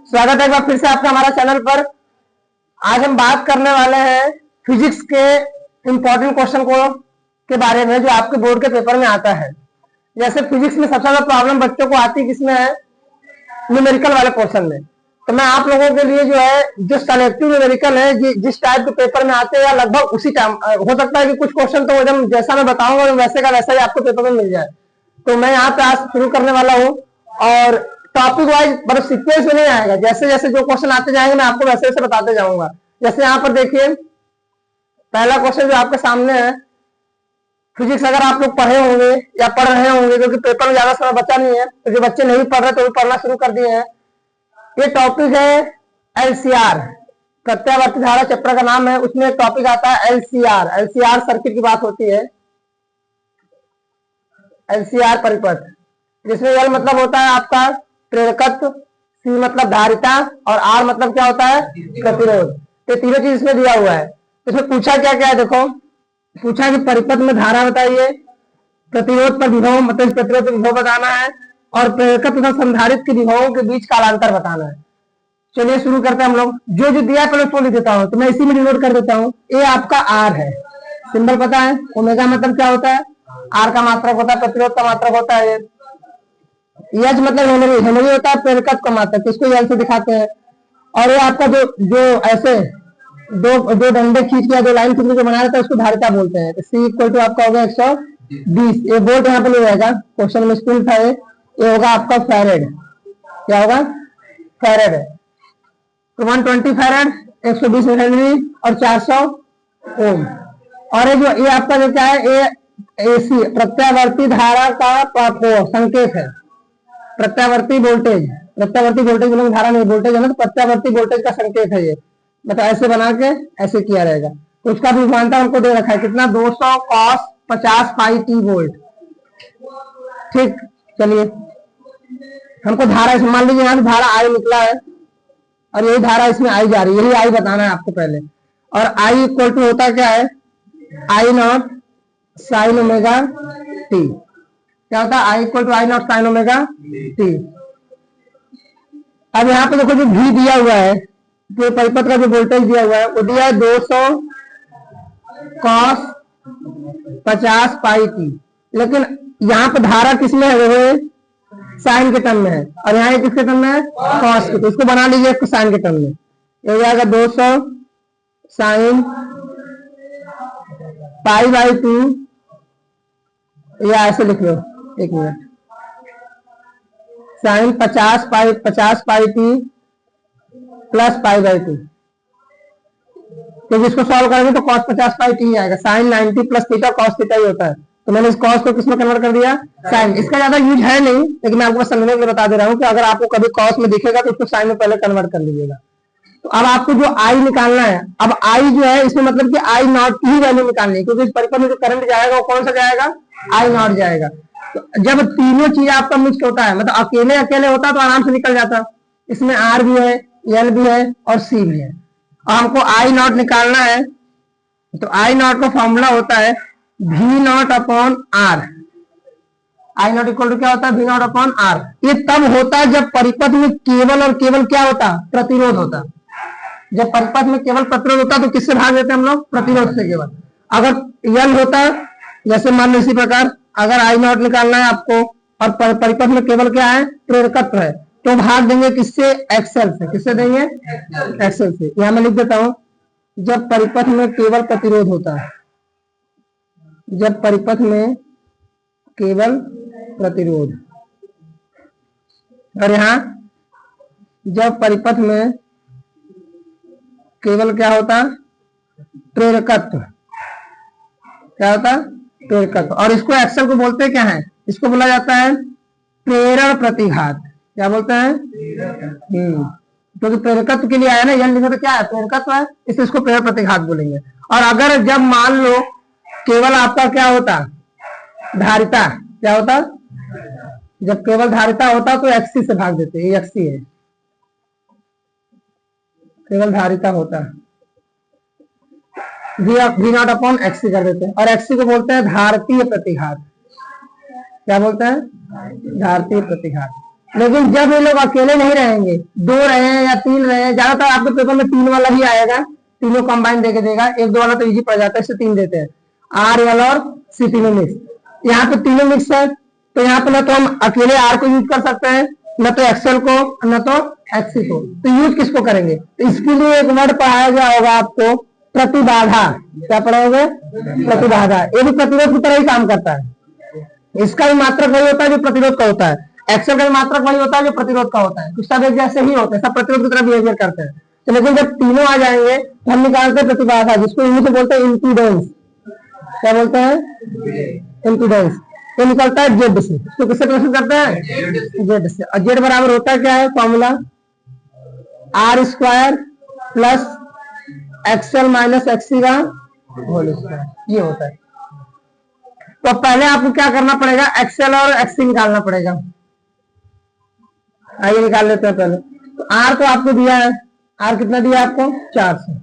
स्वागत है एक बार फिर से आपका हमारा चैनल पर। आज हम बात करने वाले हैं फिजिक्स के इंपॉर्टेंट क्वेश्चन को के बारे में जो आपके बोर्ड के पेपर में आता है। जैसे फिजिक्स में सबसे ज्यादा प्रॉब्लम बच्चों को आती है किसमें है, न्यूमेरिकल वाले पोर्शन में। तो मैं आप लोगों के लिए जो है जो सेलेक्टिव न्यूमेरिकल है जिस टाइप के पेपर में आते हैं या लगभग उसी टाइम हो सकता है कि कुछ क्वेश्चन तो एकदम जैसा मैं बताऊंगा वैसे का वैसा ही आपको पेपर में मिल जाए। तो मैं यहाँ पे आज शुरू करने वाला हूँ और टॉपिक वाइज मतलब सीक्वेंस में नहीं आएगा, जैसे जैसे जो क्वेश्चन आते जाएंगे मैं आपको वैसे वैसे बताते जाऊंगा। जैसे यहाँ पर देखिए पहला क्वेश्चन जो आपके सामने है, फिजिक्स अगर आप लोग पढ़े होंगे या पढ़ रहे होंगे क्योंकि पेपर में ज्यादा समय बचा नहीं है, तो जो बच्चे नहीं पढ़ रहे तो भी पढ़ना शुरू कर दिए हैं। ये टॉपिक है एलसीआर, प्रत्यावर्ती धारा चैप्टर का नाम है, उसमें एक टॉपिक आता है एलसीआर। एलसीआर सर्किट की बात होती है, एलसीआर परिपथ, जिसमें एल मतलब होता है आपका प्रेरकत्व, सी मतलब धारिता और आर मतलब क्या होता है प्रतिरोध। तो तीनों चीज इसमें दिया हुआ है। इसमें पूछा क्या क्या है, देखो पूछा कि परिपथ में धारा बताइए, प्रतिरोध पर विभव मतलब प्रतिरोध पर विभव बताना है और प्रेरकत्व तथा संधारित्र के विभवों के बीच कालांतर बताना है। चलिए शुरू करते हैं हम लोग। जो जो दिया है पहले उसको लिख देता हूँ, तो मैं इसी में डिनोट कर देता हूँ। ये आपका आर है, सिंबल पता है, ओमेगा मतलब क्या होता है, आर का मात्रक होता है, प्रतिरोध का मात्रक होता है। एच मतलब हेनरी, हेनरी होता है प्रेरकत्व का मात्रक, इसको एल से दिखाते हैं। और ये आपका जो जो ऐसे दो डंडे खींच के दो लाइन खींच के बना रहता है उसको धारिता बोलते हैं। सी इक्वल टू आपका होगा 120, ये वोल्ट यहाँ पे ले जाएगा, क्वेश्चन में स्कूल था ये होगा आपका फैरेड। क्या होगा, फैरेड है। तो 120 फैरेड, 120 हेनरी और 400 ओम। और ये आपका जो क्या है, ये एसी प्रत्यावर्ती धारा का संकेत है, प्रत्यावर्ती वोल्टेज, प्रत्यावर्ती वोल्टेज मतलब धारा नहीं वोल्टेज है ना, तो प्रत्यावर्ती वोल्टेज का संकेत है ये। मतलब ऐसे बना के ऐसे किया रहेगा। तो उसका भी मानता हमको दे रखा है कितना, 200 cos 50 पाई t वोल्ट। ठीक, चलिए हमको धारा इसमें मान लीजिए यहाँ धारा आई निकला है और यही धारा इसमें आई जा रही है, यही आई बताना है आपको पहले। और आई इक्वल टू होता क्या है, I naught sine omega t. क्या होता है, I equal to I naught sine omega t. अब यहाँ पे देखो जो भी दिया हुआ है, जो परिपथ का जो वोल्टेज दिया हुआ है वो दिया है 200 cos 50 पाई टी, लेकिन यहाँ पे धारा किसमें है, वो साइन के टर्म में है और यहाँ किसके टर्म में है, कॉस के। तो इसको बना लीजिए इसको साइन के टर्म में, ये हो जाएगा 200 साइन पाई बाई 2, या ऐसे लिख लो, एक minute, sine 50 pi t plus pi by 2। तो इसको सॉल्व करेंगे तो cos 50 पाई टी आएगा, sine 90 plus theta cos theta ही होता है। तो मैंने इस cos को किसमें कन्वर्ट कर दिया, साइन। इसका ज्यादा यूज है नहीं, लेकिन मैं आपको समझने के लिए बता दे रहा हूँ कि अगर आपको कभी cos में दिखेगा तो उसको साइन में पहले कन्वर्ट कर लीजिएगा। तो अब आपको जो आई निकालना है, अब आई जो है इसमें मतलब कि आई नॉट की ही वैल्यू निकालनी है, क्योंकि इस परिपथ में जो करंट जाएगा वो कौन सा जाएगा, आई नॉट जाएगा। तो जब तीनों चीज आपका मिक्स होता है, मतलब अकेले अकेले होता तो आराम से निकल जाता, इसमें आर भी है, एल भी है और सी भी है। और हमको आई नॉट निकालना है, तो आई नॉट का फॉर्मूला होता है V naught upon R. I naught equal to क्या होता है, वी नॉट अपॉन आर। ये तब होता है जब परिपथ में केवल और केवल क्या होता, प्रतिरोध होता। जब परिपथ में केवल प्रतिरोध होता तो किससे भाग देते हम लोग, प्रतिरोध से केवल। अगर एल होता, जैसे मान लो इसी प्रकार, अगर आई नॉट निकालना है आपको और परिपथ में केवल क्या है, प्रेरकत्व है, तो भाग देंगे किससे, एक्सएल से। किससे देंगे, एक्सएल से। यहां मैं लिख देता हूं, जब परिपथ में केवल प्रतिरोध होता है, जब परिपथ में केवल प्रतिरोध, और यहां जब परिपथ में केवल क्या होता, प्रेरकत्व। क्या होता, प्रेरकत्व। और इसको एक्सल को बोलते क्या है, इसको बोला जाता है प्रेरण प्रतिघात। क्या बोलते हैं, क्योंकि प्रेरकत्व के लिए आया ना, यह लिखा तो क्या है, प्रेरकत्व है, इसलिए इसको प्रेरण प्रतिघात बोलेंगे। और अगर जब मान लो केवल आपका क्या होता, धारिता, क्या होता, जब केवल धारिता होता तो एक्सी से भाग देते, ये एक्सी है, केवल धारिता होता, वी नॉट अपॉन एक्सी कर देते हैं। और एक्सी को बोलते हैं धारतीय प्रतिघात। क्या बोलते हैं, धारतीय प्रतिघात। लेकिन जब ये लोग अकेले नहीं रहेंगे, 2 रहे या 3 रहे, ज्यादातर आपके पेपर में 3 वाला ही आएगा, तीनों कंबाइन देके देगा। 1-2 वाला तो इजी पड़ जाता है, इससे 3 देते हैं, RL और C तीनों मिक्स। यहाँ पे तीनों मिक्स है, तो यहाँ पे ना तो हम अकेले R को यूज कर सकते हैं, न तो एक्सेल को, न तो XC को। तो यूज किसको करेंगे? तो इसके लिए एक वर्ड पढ़ाया गया होगा आपको, प्रतिबाधा। क्या पढ़ोगे? प्रतिबाधा। ये भी प्रतिरोध की तरह ही काम करता है। इसका भी मात्रक वही होता है जो प्रतिरोध का होता है, एक्सेल का भी मात्रक वही होता है जो प्रतिरोध का होता है। तो सब एक जैसे ही होते हैं, सब प्रतिरोध की तरह बिहेवियर करते हैं। तो लेकिन जब तीनों आ जाएंगे तो हम निकालते हैं प्रतिबाधा, जिसको इंग्लिश में बोलते हैं इम्पीडेंस। क्या बोलते हैं? इम्पीडेंस। ये निकलता है जेड से। तो किससे प्रदर्शित करते हैं? जेड से। और जेड बराबर होता है क्या है formula? R² plus XL minus XC का होल स्क्वायर, ये होता है। तो पहले आपको क्या करना पड़ेगा? एक्सएल और XC निकालना पड़ेगा। आइए निकाल लेते हैं पहले। तो R तो आपको दिया है, R कितना दिया है आपको? 400।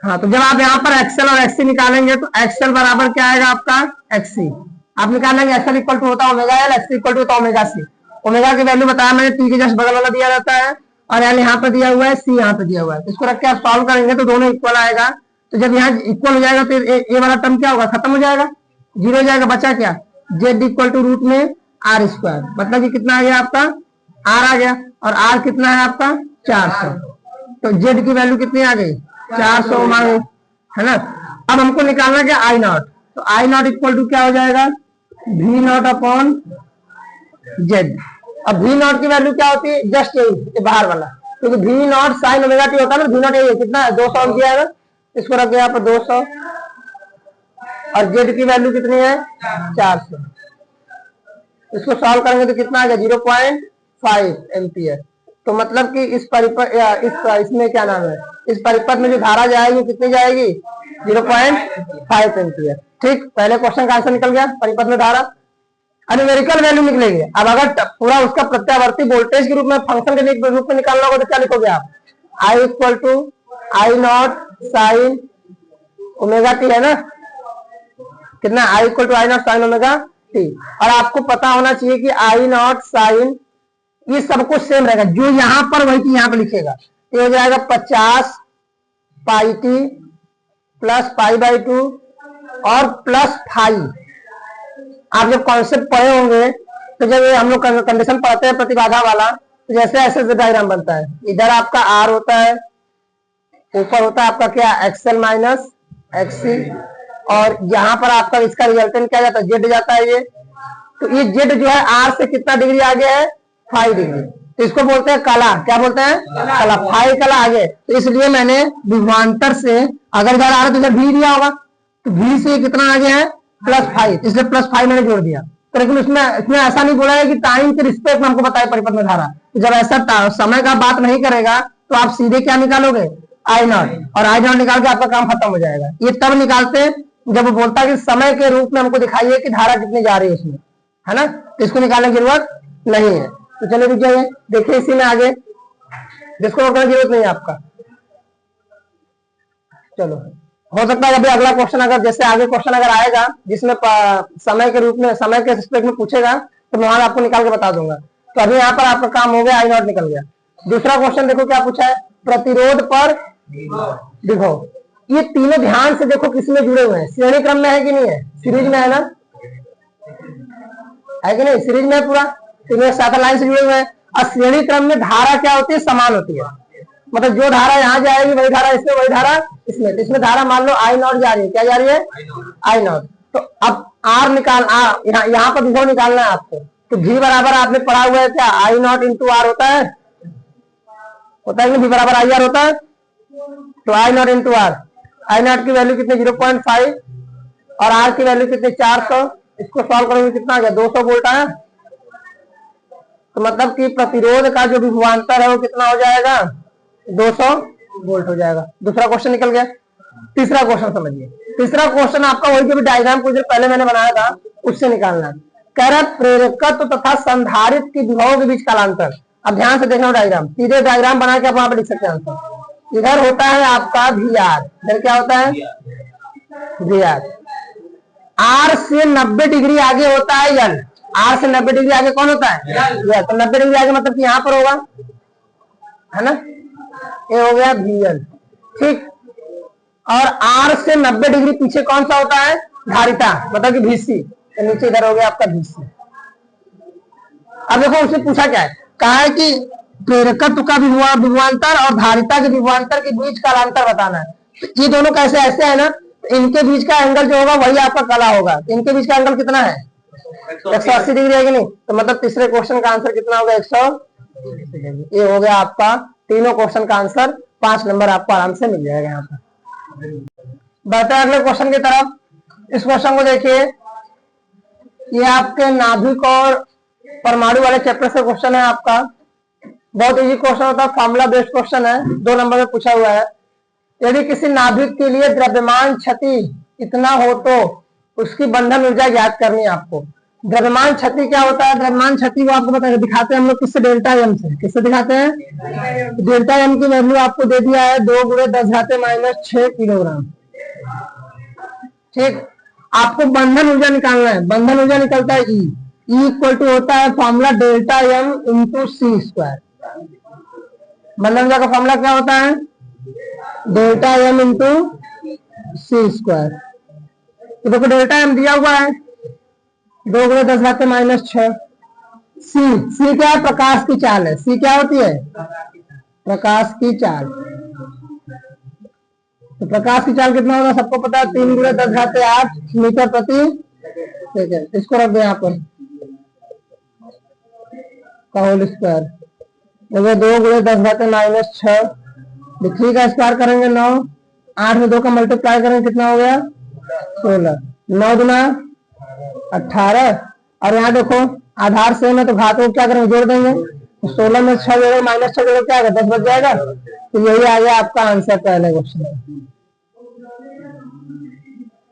हाँ, तो जब आप यहाँ पर एक्सएल और XC निकालेंगे तो एक्सएल बराबर क्या आएगा आपका? XC। आप निकालेंगे एक्सएल इक्वल टू होता है omega L, XC equal to होता है ओमेगा C। ओमेगा की वैल्यू बताया मैंने, T के जस्ट बगल वाला दिया जाता है, और L यहाँ पे दिया हुआ है, C यहाँ पे दिया हुआ है। तो इसको रख के आप सॉल्व करेंगे तो दोनों इक्वल आएगा। तो जब यहाँ इक्वल हो जाएगा तो ये वाला टर्म क्या होगा? खत्म हो जाएगा, 0 हो जाएगा। बचा क्या? Z इक्वल टू रूट में R²। मतलब कि कितना आ गया आपका? R आ गया। और R कितना है आपका? 400। तो Z की वैल्यू कितनी आ गई? 400 आ गई, है ना। अब हमको निकालना क्या? I0। तो I0 इक्वल टू क्या हो जाएगा? V0 upon Z। अब V0 की वैल्यू क्या होती है? जस्ट यही बाहर वाला, क्योंकि V0 साइन ओमेगा टी होता है ना। V0 यही कितना है? 200 किया है ना, इसको रख यहाँ पर 200। और Z की वैल्यू कितनी है? 400। इसको सॉल्व करेंगे तो कितना आ गया? 0.5 एम्पियर। तो मतलब कि इस परिपथ इसमें क्या नाम है, इस परिपथ में जो धारा जाएगी कितनी जाएगी? 0.5 एम्पियर। ठीक, पहले क्वेश्चन का आंसर निकल गया, परिपथ में धारा। न्यूमेरिकल वैल्यू निकलेगी। अब अगर पूरा उसका प्रत्यावर्ती वोल्टेज के रूप में, फंक्शन के रूप में निकालना होगा तो क्या लिखोगे आप? I equal to I0 sine omega T, है ना। कितना? I equal to I0 sine omega T. और आपको पता होना चाहिए कि I0 साइन, ये सब कुछ सेम रहेगा, जो यहाँ पर वही चीज यहाँ पे लिखेगा। ये हो जाएगा 50 पाई टी प्लस π/2 और प्लस फाई। आप जब कॉन्सेप्ट पढ़े होंगे तो जब हम लोग कंडीशन पढ़ते हैं प्रतिबाधा वाला, तो जैसे ऐसे डायग्राम बनता है। इधर आपका R होता है, ऊपर होता है आपका क्या? XL माइनस XC, और यहाँ पर आपका इसका रिजल्टेंट क्या जाता है? Z जाता है ये। तो ये Z जो है R से कितना डिग्री आगे है? 5 डिग्री। तो इसको बोलते हैं कला। क्या बोलते हैं? कला। 5 कला आगे। तो इसलिए मैंने विभवांतर से, अगर इधर आ रहा है तो इधर V दिया होगा, तो V से कितना आगे है? +5, इसलिए +5 मैंने जोड़ दिया। तो लेकिन इसमें ऐसा नहीं बोला है कि टाइम के रिस्पेक्ट में हमको बताए परिपथ में धारा। जब ऐसा समय का बात नहीं करेगा तो आप सीधे क्या निकालोगे? I0, और I0 निकाल के आपका काम खत्म हो जाएगा। ये तब निकालते हैं जब वो बोलता है कि समय के रूप में हमको दिखाइए कि धारा कितनी जा रही है इसमें, है ना। तो इसको निकालने की जरूरत नहीं है। तो चलिए रुक जाइए, देखिए इसी में आगे, जिसको करने की जरूरत नहीं है आपका। चलो, हो सकता है अभी अगला क्वेश्चन, अगर जैसे आगे क्वेश्चन अगर आएगा जिसमें समय के रूप में, समय के रिस्पेक्ट में पूछेगा, तो मैं आपको निकाल के बता दूंगा। तो अभी यहाँ पर आपका काम हो गया, I0 निकल गया। दूसरा क्वेश्चन देखो क्या पूछा है? प्रतिरोध पर विभव। ये तीनों ध्यान से देखो किसमें जुड़े हुए हैं? श्रेणी क्रम में है कि नहीं है? सीरीज में है ना, है कि नहीं? सीरीज में है पूरा, तीनों साथ लाइन से जुड़े हुए हैं। और श्रेणी क्रम में धारा क्या होती है? समान होती है। मतलब जो धारा यहाँ जाएगी वही धारा इसमें, वही धारा इसमें। तो इसमें धारा मान लो I0 जा रही है। क्या जा रही है? I0। तो अब R निकाल, यहाँ पर विभव निकालना है आपको। तो V बराबर आपने पढ़ा हुआ है क्या? I0 इंटू R होता है, होता है कि V बराबर IR होता है। तो I0 इंटू R, I0 की वैल्यू कितनी? 0.5, और R की वैल्यू कितनी? 400। इसको सॉल्व करेंगे कितना आ गया? 200 वोल्ट आया। तो मतलब कि प्रतिरोध का जो विभवांतर है वो कितना हो जाएगा? 200 वोल्ट हो जाएगा। दूसरा क्वेश्चन निकल गया। तीसरा क्वेश्चन समझिए। तीसरा क्वेश्चन आपका वही जो भी डायग्राम कुछ देर पहले मैंने बनाया था उससे निकालना है। कह रहा है प्रेरकत्व तथा संधारित्र की विभव के बीच कालांतर। अब ध्यान से देखना डायग्राम, सीधे डायग्राम बना के आप वहां पर लिख सकते हैं आंसर। इधर होता है आपका VR, इधर क्या होता है? VR। R से 90 डिग्री आगे होता है L। आर से 90 डिग्री आगे कौन होता है? यस। तो 90 डिग्री आगे मतलब कि यहाँ पर होगा, है ना, ये हो गया VL। ठीक, और आर से 90 डिग्री पीछे कौन सा होता है? धारिता, मतलब कि VC। तो नीचे इधर हो गया आपका VC। अब देखो उसने पूछा क्या है, कहा है कि प्रेरकत्व का विभवांतर और धारिता के विभवांतर के बीच कालांतर बताना है। तो ये दोनों कैसे ऐसे है ना, इनके बीच का एंगल जो होगा वही आपका कला होगा। इनके बीच का एंगल कितना है? 180 डिग्री है कि नहीं? तो मतलब तीसरे क्वेश्चन का आंसर कितना होगा? 100। ये हो गया आपका तीनों क्वेश्चन का आंसर। 5 नंबर आपको आराम से मिल जाएगा यहाँ पर। बढ़ते अगले क्वेश्चन की तरफ। इस क्वेश्चन को देखिए, ये आपके नाभिक और परमाणु वाले चैप्टर से क्वेश्चन है आपका। बहुत इजी क्वेश्चन होता है, फॉर्मूला बेस्ड क्वेश्चन है, 2 नंबर में पूछा हुआ है। यदि किसी नाभिक के लिए द्रव्यमान क्षति इतना हो तो उसकी बंधन ऊर्जा ज्ञात करनी है आपको। द्रव्यमान क्षति क्या होता है? द्रव्यमान क्षति वो आपको बताएंगे, दिखाते हैं हम लोग किससे? डेल्टा एम से। किससे दिखाते हैं? डेल्टा एम की वैल्यू आपको दे दिया है 2 × 10⁻⁻6 किलोग्राम। ठीक, आपको बंधन ऊर्जा निकालना है। बंधन ऊर्जा निकलता है ई इक्वल टू होता है फॉर्मूला डेल्टा एम इंटू सी स्क्वायर। बंधन ऊर्जा का फॉर्मूला क्या होता है? डेल्टा एम इंटू सी स्क्वायर। तो देखो डेल्टा एम दिया हुआ है 2 × 10⁻⁻6। सी क्या है? प्रकाश की चाल है। सी क्या होती है? प्रकाश की चाल। तो प्रकाश की चाल कितना होगा? सबको पता है, 3 × 10⁸ मीटर प्रति सेकेंड। इसको रख दो यहाँ पर का होल स्क्वायर। 2 × 10⁻⁻6। 3 का स्क्वायर करेंगे 9, 8 में 2 का मल्टीप्लाई करेंगे कितना हो गया? 16। 9 × 18। और यहाँ देखो आधार सेम है तो घात को क्या करेंगे? जोड़ देंगे। तो 16 में 6 जोड़ो -6 जोड़ो क्या आएगा? 10 बच जाएगा। तो यही आ गया आपका आंसर पहले क्वेश्चन का।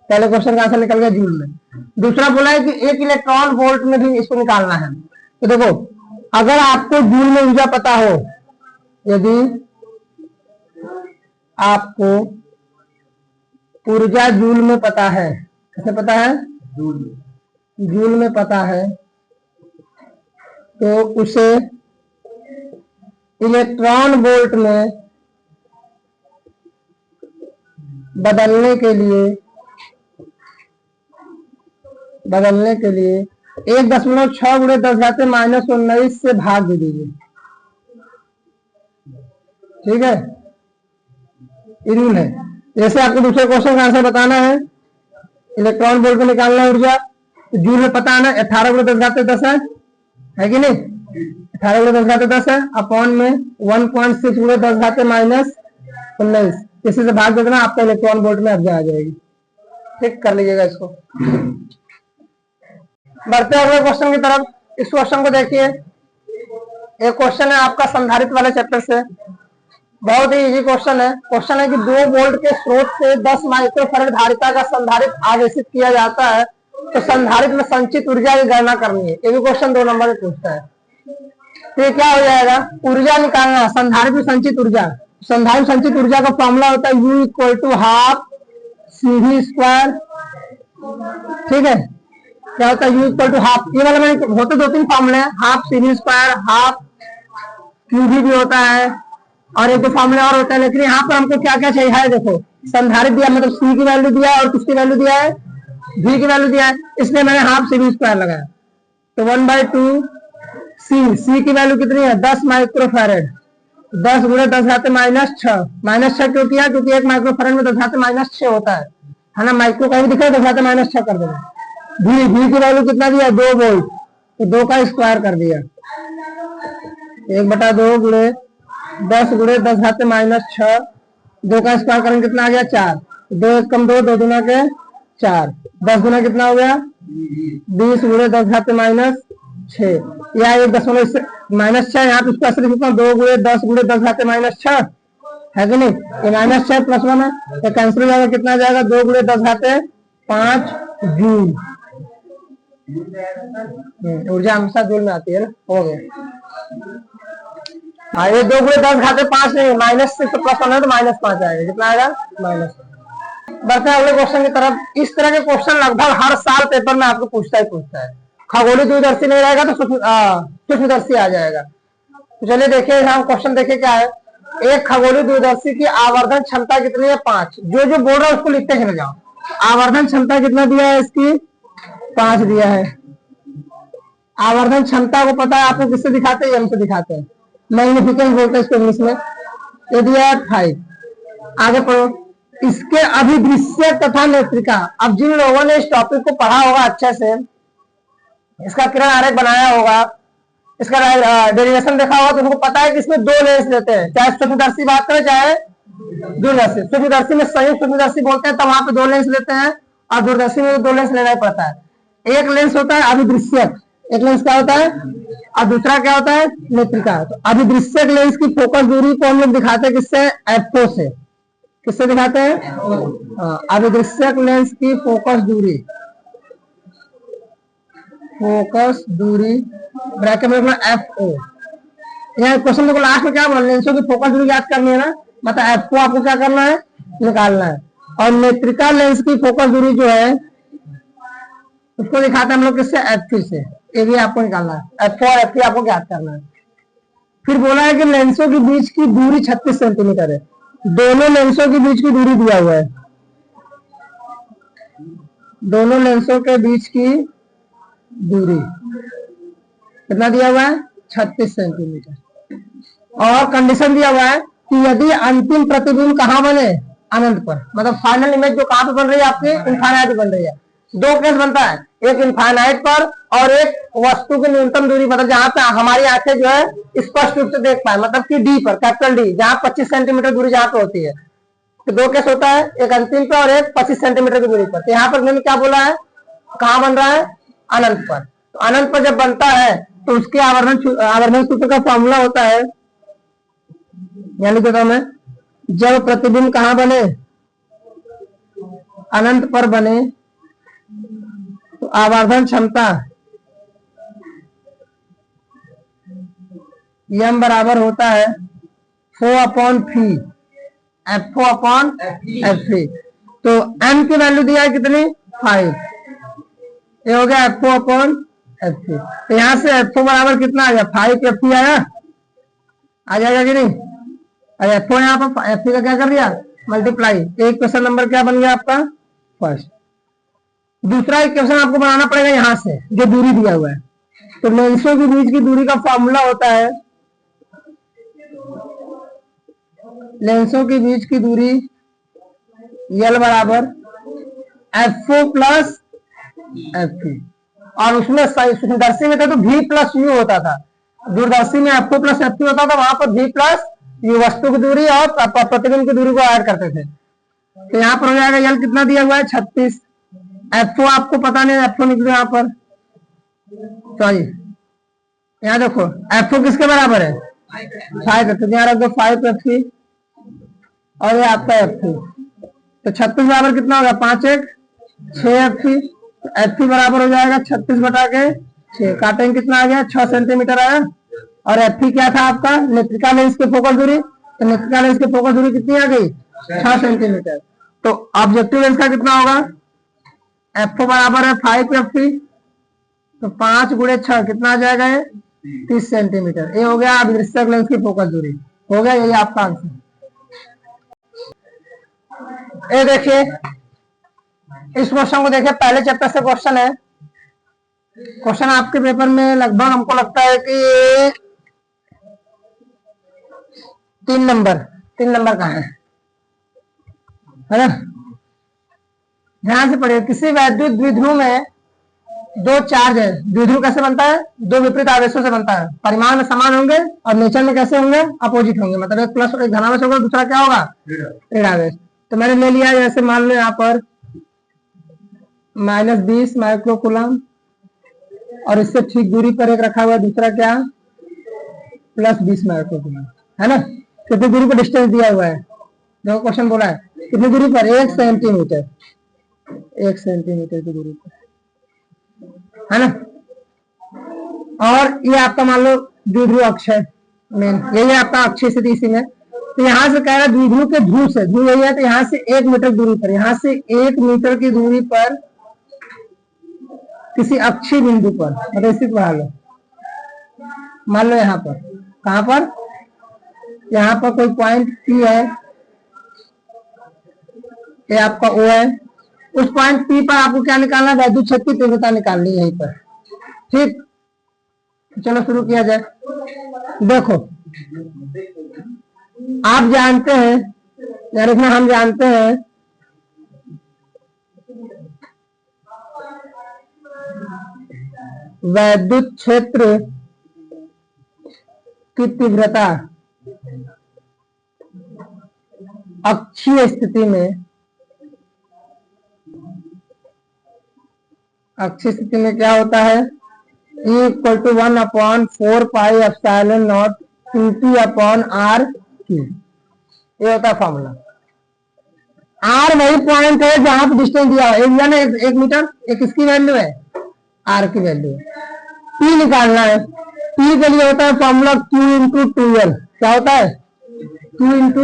पहले क्वेश्चन का आंसर निकल गया जूल में। दूसरा बोला है कि 1 इलेक्ट्रॉन वोल्ट में भी इसको निकालना है। तो देखो अगर आपको जूल में ऊर्जा पता हो, यदि आपको ऊर्जा जूल में पता है, कैसे पता है? जूल में पता है, तो उसे इलेक्ट्रॉन वोल्ट में बदलने के लिए 1.6 × 10⁻⁻19 से भाग दे दीजिए। ठीक है, ये रूल है। जैसे आपको दूसरे क्वेश्चन का आंसर बताना है, इलेक्ट्रॉन वोल्ट में निकालना ऊर्जा, तो जूल में पता है ना, 18 × 10⁻10 है कि नहीं? 18 × 10⁻10 है अपॉन में 1.6 × 10⁻⁻19। इसी से भाग दे देना, आपका इलेक्ट्रॉन वोल्ट में अब आ जाएगी। ठीक, कर लीजिएगा इसको। बढ़ते अगले क्वेश्चन की तरफ। इस क्वेश्चन को देखिए, एक क्वेश्चन है आपका संधारित्र वाले चैप्टर से। बहुत ही इजी क्वेश्चन है। क्वेश्चन है कि 2 वोल्ट के स्रोत से 10 माइक्रोफैरड धारिता का संधारित्र आवेशित किया जाता है, तो संधारित्र में संचित ऊर्जा की गणना करनी है। ये भी क्वेश्चन 2 नंबर में पूछता है। तो ये क्या हो जाएगा? ऊर्जा निकालना, संधारित्र में संचित ऊर्जा। संधारित्र संचित ऊर्जा का फॉर्मूला होता है U = ½ CV²। ठीक है, क्या होता है? U = ½ ये वाला में होते 2-3 फॉर्मूले हैं, ½ CV², ½ QV भी होता है, और एक 2 फॉर्मूले और होते हैं। लेकिन यहाँ पर हमको क्या क्या चाहिए है? देखो संधारित्र दिया, मतलब C की वैल्यू दिया है और किसकी वैल्यू दिया है? V की वैल्यू दिया है, इसलिए मैंने ½ CV² लगाया। तो 1/2 C की वैल्यू कितनी है? 10 माइक्रोफैरड। 10 × 10⁻⁻6। -6 क्यों किया? क्योंकि 1 माइक्रोफैरड में 10⁻⁻6 होता है ना। माइक्रो कहीं दिखा 10⁻⁻6 कर देना। V की वैल्यू कितना दिया? 2 वोल्ट। तो 2 का स्क्वायर कर दिया, 1/2 × 10 × 10⁻⁻6। 2 का स्क्वायर करेंगे कितना आ गया? 4। 2 1 कम 2, 2 दूना के 4। 10 गुना कितना हो गया? 20 × 10⁻⁻6। या 1.6 -6 यहाँ पे उसको ऐसे लिखता हूँ, 2 × 10 × 10⁻⁻6 है कि नहीं? ये -6 +1 है, तो कैंसिल हो जाएगा। कितना जाएगा? 2 × 10⁵5 जूल। ऊर्जा हमेशा जूल में आती है ना। हो गया। हाँ, ये 2 × 10⁵5 नहीं, -6 तो +1 है तो -5 आएगा। कितना आएगा? -5। बढ़ते हैं अगले क्वेश्चन की तरफ। इस तरह के क्वेश्चन लगभग हर साल पेपर में आपको पूछता है। खगोलीय दूरदर्शी नहीं रहेगा तो सूक्ष्मदर्शी आ जाएगा। तो चलिए देखिए हम क्वेश्चन देखे क्या है। एक खगोलीय दूरदर्शी की आवर्धन क्षमता कितनी है? 5। जो जो बोल रहा है उसको लिखते चले जाओ। आवर्धन क्षमता कितना दिया है इसकी? 5 दिया है। आवर्धन क्षमता को पता है आपको किससे दिखाते हैं? हमसे दिखाते हैं, मैग्निफिकेंस बोलते हैं इसको इंग्लिश में। ये दिया है 5। आगे पढ़ो। इसके अभिदृश्य तथा नेत्रिका। अब जिन लोगों ने इस टॉपिक को पढ़ा होगा अच्छे से, इसका किरण आरेख बनाया होगा, इसका डेरिवेशन देखा होगा, तो उनको पता है कि इसमें 2 लेंस लेते हैं, चाहे सूक्ष्मदर्शी बात करें चाहे दूरदर्शी। सूक्ष्मदर्शी में संयुक्त सूक्ष्मदर्शी बोलते हैं, तब वहां पे 2 लेंस लेते हैं, और दूरदर्शी में 2 लेंस लेना ही पड़ता है। एक लेंस होता है अभिदृश्यक, एक लेंस क्या होता है, और दूसरा क्या होता है? नेत्रिका। तो अभिदृश्यक लेंस की फोकस दूरी को हम लोग दिखाते हैं किससे? एफओ से। किससे दिखाते हैं? अभिदृश्यक लेंस की फोकस दूरी, फोकस दूरी ब्रैकेट में एफओ। यहाँ क्वेश्चन देखो लास्ट में क्या बोला, लेंसों की फोकस दूरी याद करनी है ना, मतलब एफओ आपको क्या करना है? निकालना है। और नेत्रिका लेंस की फोकस दूरी जो है उसको दिखाते हैं हम लोग किससे? एफ से। ये भी आपको निकालना है, एफ और एफ आपको याद करना है। फिर बोला है कि लेंसों के बीच की दूरी 36 सेंटीमीटर है। दोनों लेंसों के बीच की दूरी दिया हुआ है, दोनों लेंसों के बीच की दूरी कितना दिया हुआ है? 36 सेंटीमीटर। और कंडीशन दिया हुआ है कि यदि अंतिम प्रतिबिंब कहाँ बने? अनंत पर, मतलब फाइनल इमेज जो कहाँ पे बन रही है आपकी? इनफाइनाइट बन रही है। 2 केस बनता है, एक इनफाइनाइट पर और एक वस्तु की न्यूनतम दूरी, मतलब जहां पे हमारी आंखें जो है स्पष्ट रूप से देख पाए, मतलब कि डी पर, कैपिटल डी, जहां 25 सेंटीमीटर दूरी जहां पे होती है। तो 2 केस होता है, एक अंतिम पर और एक 25 सेंटीमीटर की दूरी पर। तो यहाँ पर मैंने क्या बोला है? कहाँ बन रहा है? अनंत पर। तो अनंत पर जब बनता है तो उसके आवर्धन सूत्र का फॉर्मूला होता है, यानी कहता मैं, जब प्रतिबिंब कहाँ बने? अनंत पर बने, तो आवर्धन क्षमता m बराबर होता है 4/φ, F4/F3। तो m की वैल्यू दिया है कितनी? 5। ये हो गया F4/F3। तो यहां से F4 बराबर कितना आ गया? 5F3 आया, आ जाएगा कि नहीं? अरे F4 यहाँ पर F3 का क्या कर दिया? मल्टीप्लाई। एक क्वेश्चन नंबर क्या बन गया आपका? फर्स्ट। दूसरा इक्वेशन आपको बनाना पड़ेगा यहां से, जो दूरी दिया हुआ है। तो लेंसों के बीच की दूरी का फॉर्मूला होता है, लेंसों के बीच की दूरी L बराबर F4 प्लस F3। और उसमें सूक्ष्मदर्शी में था तो V प्लस U होता था, दूरदर्शी में F4 प्लस F3 होता था, वहां पर V प्लस U वस्तु की दूरी और प्रतिबिंब की दूरी को ऐड करते थे। तो यहाँ पर हो जाएगा L कितना दिया हुआ है? 36। F4 आपको पता नहीं, F4 निकले यहाँ पर, सॉरी यहाँ देखो F4 किसके बराबर है? 5। यहाँ रख दो 5F3 और ये आपका F3। तो 36 बराबर कितना होगा? 5×1 6F3। F3 बराबर हो जाएगा 36/6। काटेंगे कितना आ गया? 6 सेंटीमीटर आया। और F3 क्या था आपका? नेत्रिका लेंस की फोकस दूरी। तो नेत्रिका लेंस की फोकस दूरी कितनी आ गई? 6 सेंटीमीटर। तो ऑब्जेक्टिव लेंस का कितना होगा? F4 बराबर है 5F3, तो 5×6 कितना आ जाएगा? ये 30 सेंटीमीटर। ये हो गया अभिदृश्यक लेंस की फोकस दूरी। हो गया, यही आपका आंसर। ये देखिए इस क्वेश्चन को देखिए, पहले चैप्टर से क्वेश्चन है। क्वेश्चन आपके पेपर में लगभग हमको लगता है कि 3 नंबर का है ना? ध्यान से पढ़िए। किसी वैद्युत द्विध्रुव में 2 चार्ज है। द्विध्रुव कैसे बनता है? 2 विपरीत आवेशों से बनता है। परिमाण में समान होंगे और नेचर में कैसे होंगे? अपोजिट होंगे। मतलब एक प्लस एक धनावेश होगा, दूसरा क्या होगा? ऋणावेश। तो मैंने ले लिया, जैसे मान लो यहाँ पर -20 माइक्रोकूलम, और इससे ठीक दूरी पर एक रखा हुआ है, दूसरा क्या? +20 माइक्रोकूलम, है ना? कितनी दूरी पर डिस्टेंस दिया हुआ है? देखो क्वेश्चन बोला है कितनी दूरी पर? 1 सेंटीमीटर। 1 सेंटीमीटर की दूरी पर, है ना? और ये आपका मान लो द्विध्रुव अक्ष है, मेन यही आपका अक्षीय स्थिति इसी में। तो यहाँ से कह रहा है द्विध्रुव के ध्रुव से, ध्रुव यही है, तो यहाँ से 1 मीटर दूरी पर, यहाँ से 1 मीटर की दूरी पर किसी अक्षीय बिंदु पर, मतलब स्थित बढ़ा लो, मान लो यहाँ पर, कहां पर, यहाँ पर कोई पॉइंट P है, ये आपका O है, उस पॉइंट P पर आपको क्या निकालना है, वैद्युत क्षेत्र की तीव्रता निकालनी है यहीं पर। ठीक, चलो शुरू किया जाए। देखो आप जानते हैं, यार इसमें हम जानते हैं वैद्युत क्षेत्र की तीव्रता अक्षीय स्थिति में, अक्षीय स्थिति में क्या होता है, E इक्वल टू 1/4πε0 Q/r3, ये होता है फॉर्मूला। आर वही पॉइंट है जहां पर डिस्टेंस दिया है, एक मीटर, एक इसकी वैल्यू है, आर की वैल्यू है। पी निकालना है, पी के लिए होता है फॉर्मूला Q इंटू 2L, क्या होता है Q इंटू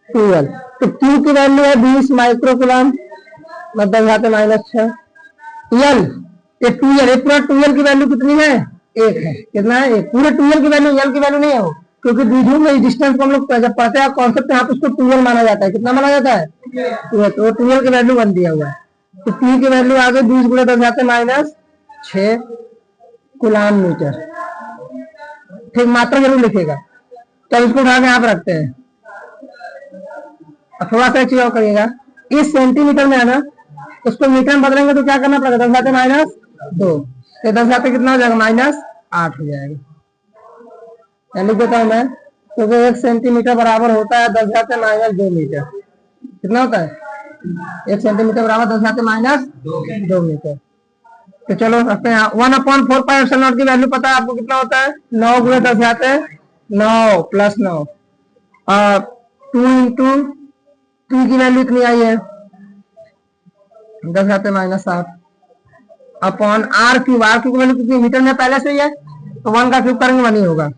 2L। तो Q की वैल्यू है 20 माइक्रोकूलम, मतलब -6 L, ये 2L, पूरा 2L की वैल्यू कितनी है, 1 है, कितना है, 1, पूरे 2L की वैल्यू, L की वैल्यू नहीं है वो, क्योंकि द्विध्रुव में डिस्टेंस को हम लोग जब पढ़ते हैं कॉन्सेप्ट, यहाँ पे उसको 2L माना जाता है, कितना माना जाता है, तो 2L की वैल्यू 1 दिया हुआ है। तो P की वैल्यू आ गई 20 × 10⁻⁶ कूलाम मीटर। ठीक, मात्रा जरूर लिखेगा। तो इसको उठा के यहाँ पर रखते हैं, और थोड़ा सा चीज और करिएगा, इस सेंटीमीटर में है ना, उसको मीटर में बदलेंगे तो क्या करना पड़ेगा, 10⁻², तो 10 कितना हो जाएगा, -8 हो जाएगा। लिख देता हूं मैं, क्योंकि 1 सेंटीमीटर बराबर होता है 10⁻² मीटर। कितना होता है, 1 सेंटीमीटर बराबर 10⁻² मीटर। तो चलो रखते हैं 1/4πε0 की वैल्यू पता है आपको, कितना होता है, 9 × 10⁹ प्लस 9, और 2 इंटू P की वैल्यू इतनी आई है 10⁻⁷, upon R cube, R cube की वैल्यू कितनी मीटर में पहले से ही है, तो 1 का क्यूब करेंगे 1 ही होगा।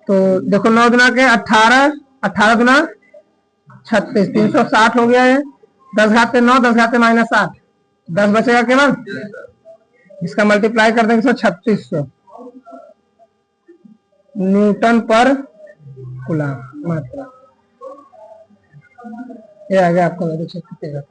तो देखो 9 गुना के 18, 18 गुना 36, 360 हो गया है, 10⁻⁹, 10⁻⁷, 10 बचेगा केवल, इसका मल्टीप्लाई कर देंगे 3600 न्यूटन पर कूलम मात्रा। ये आ गया आपका वैद्युत क्षेत्र।